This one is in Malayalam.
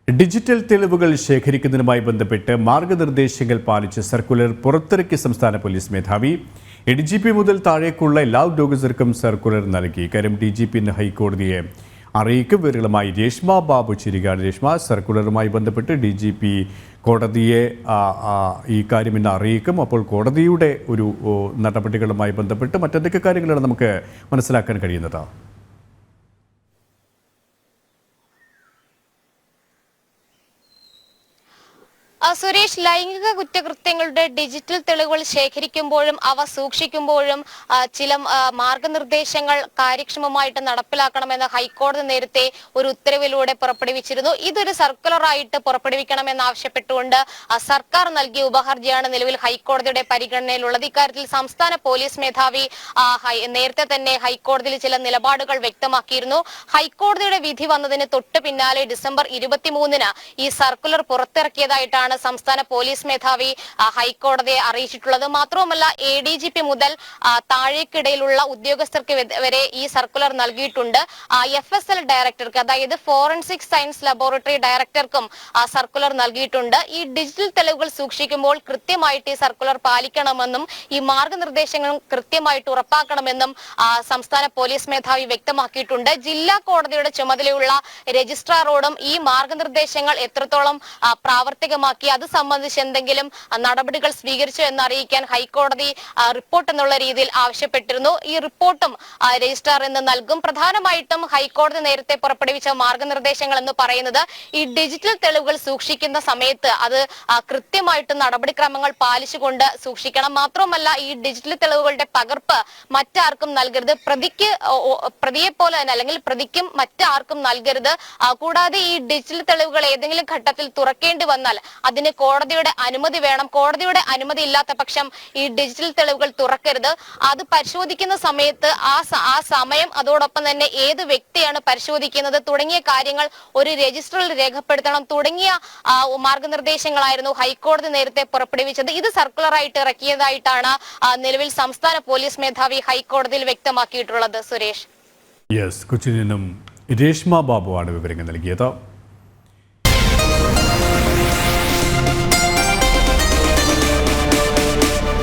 ഡിജിറ്റൽ തെളിവുകൾ ശേഖരിക്കുന്നതിനുമായി ബന്ധപ്പെട്ട് മാർഗനിർദ്ദേശങ്ങൾ പാലിച്ച് സർക്കുലർ പുറത്തിറക്കിയ സംസ്ഥാന പോലീസ് മേധാവി DGP മുതൽ താഴേക്കുള്ള എല്ലാ ഉദ്യോഗസ്ഥർക്കും സർക്കുലർ നൽകി. ഇക്കാര്യം DGP ഇന്ന് ഹൈക്കോടതിയെ അറിയിക്കും. വിവരങ്ങളുമായി രേഷ്മ ബാബു ചിരികാണ്. രേഷ്മ, സർക്കുലറുമായി ബന്ധപ്പെട്ട് DGP കോടതിയെ ഈ കാര്യം ഇന്ന് അറിയിക്കും. അപ്പോൾ കോടതിയുടെ ഒരു നടപടികളുമായി ബന്ധപ്പെട്ട് മറ്റെന്തൊക്കെ കാര്യങ്ങളാണ് നമുക്ക് മനസ്സിലാക്കാൻ കഴിയുന്നത്? സുരേഷ്, ലൈംഗിക കുറ്റകൃത്യങ്ങളുടെ ഡിജിറ്റൽ തെളിവുകൾ ശേഖരിക്കുമ്പോഴും അവ സൂക്ഷിക്കുമ്പോഴും ചില മാർഗനിർദ്ദേശങ്ങൾ കാര്യക്ഷമമായിട്ട് നടപ്പിലാക്കണമെന്ന് ഹൈക്കോടതി നേരത്തെ ഒരു ഉത്തരവിലൂടെ പുറപ്പെടുവിച്ചിരുന്നു. ഇതൊരു സർക്കുലറായിട്ട് പുറപ്പെടുവിക്കണമെന്ന് ആവശ്യപ്പെട്ടുകൊണ്ട് സർക്കാർ നൽകിയ ഉപഹർജിയാണ് നിലവിൽ ഹൈക്കോടതിയുടെ പരിഗണനയിലുള്ളത്. ഇക്കാര്യത്തിൽ സംസ്ഥാന പോലീസ് മേധാവി നേരത്തെ തന്നെ ഹൈക്കോടതിയിൽ ചില നിലപാടുകൾ വ്യക്തമാക്കിയിരുന്നു. ഹൈക്കോടതിയുടെ വിധി വന്നതിന് തൊട്ട് പിന്നാലെ ഡിസംബർ 23-ന് ഈ സർക്കുലർ പുറത്തിറക്കിയതായിട്ടാണ് സംസ്ഥാന പോലീസ് മേധാവി ഹൈക്കോടതിയെ അറിയിച്ചിട്ടുള്ളത്. മാത്രവുമല്ല, ADGP മുതൽ താഴേക്കിടയിലുള്ള ഉദ്യോഗസ്ഥർക്ക് വരെ ഈ സർക്കുലർ നൽകിയിട്ടുണ്ട്. FSL ഡയറക്ടർക്ക്, അതായത് ഫോറൻസിക് സയൻസ് ലബോറട്ടറി ഡയറക്ടർക്കും സർക്കുലർ നൽകിയിട്ടുണ്ട്. ഈ ഡിജിറ്റൽ തെളിവുകൾ സൂക്ഷിക്കുമ്പോൾ കൃത്യമായിട്ട് ഈ സർക്കുലർ പാലിക്കണമെന്നും ഈ മാർഗനിർദ്ദേശങ്ങളും കൃത്യമായിട്ട് ഉറപ്പാക്കണമെന്നും സംസ്ഥാന പോലീസ് മേധാവി വ്യക്തമാക്കിയിട്ടുണ്ട്. ജില്ലാ കോടതിയുടെ ചുമതലയുള്ള രജിസ്ട്രാറോടും ഈ മാർഗനിർദ്ദേശങ്ങൾ എത്രത്തോളം പ്രാവർത്തികമാക്കി, അത് സംബന്ധിച്ച് എന്തെങ്കിലും നടപടികൾ സ്വീകരിച്ചു എന്ന് അറിയിക്കാൻ ഹൈക്കോടതി റിപ്പോർട്ട് എന്നുള്ള രീതിയിൽ ആവശ്യപ്പെട്ടിരുന്നു. ഈ റിപ്പോർട്ടും രജിസ്ട്രാർ എന്ന് നൽകും. പ്രധാനമായിട്ടും ഹൈക്കോടതി നേരത്തെ പുറപ്പെടുവിച്ച മാർഗനിർദ്ദേശങ്ങൾ എന്ന് പറയുന്നത് ഈ ഡിജിറ്റൽ തെളിവുകൾ സൂക്ഷിക്കുന്ന സമയത്ത് അത് കൃത്യമായിട്ട് നടപടിക്രമങ്ങൾ പാലിച്ചുകൊണ്ട് സൂക്ഷിക്കണം. മാത്രമല്ല, ഈ ഡിജിറ്റൽ തെളിവുകളുടെ പകർപ്പ് മറ്റാർക്കും നൽകരുത്. പ്രതിയെ പോലെ തന്നെ, അല്ലെങ്കിൽ പ്രതിക്കും മറ്റാർക്കും നൽകരുത്. കൂടാതെ ഈ ഡിജിറ്റൽ തെളിവുകൾ ഏതെങ്കിലും ഘട്ടത്തിൽ തുറക്കേണ്ടി വന്നാൽ അതിന് കോടതിയുടെ അനുമതി വേണം. കോടതിയുടെ അനുമതി ഇല്ലാത്ത പക്ഷം ഈ ഡിജിറ്റൽ തെളിവുകൾ തുറക്കരുത്. അത് പരിശോധിക്കുന്ന സമയത്ത് ആ സമയം, അതോടൊപ്പം തന്നെ ഏത് വ്യക്തിയാണ് പരിശോധിക്കുന്നത് തുടങ്ങിയ കാര്യങ്ങൾ ഒരു രജിസ്റ്ററിൽ രേഖപ്പെടുത്തണം തുടങ്ങിയ മാർഗനിർദ്ദേശങ്ങളായിരുന്നു ഹൈക്കോടതി നേരത്തെ പുറപ്പെടുവിച്ചത്. ഇത് സർക്കുലറായിട്ട് ഇറക്കിയതായിട്ടാണ് നിലവിൽ സംസ്ഥാന പോലീസ് മേധാവി ഹൈക്കോടതിയിൽ വ്യക്തമാക്കിയിട്ടുള്ളത്. സുരേഷ്, കൊച്ചിയിൽ നിന്നും രേഷ്മ ബാബുവാണ് വിവരങ്ങൾ നൽകിയത്.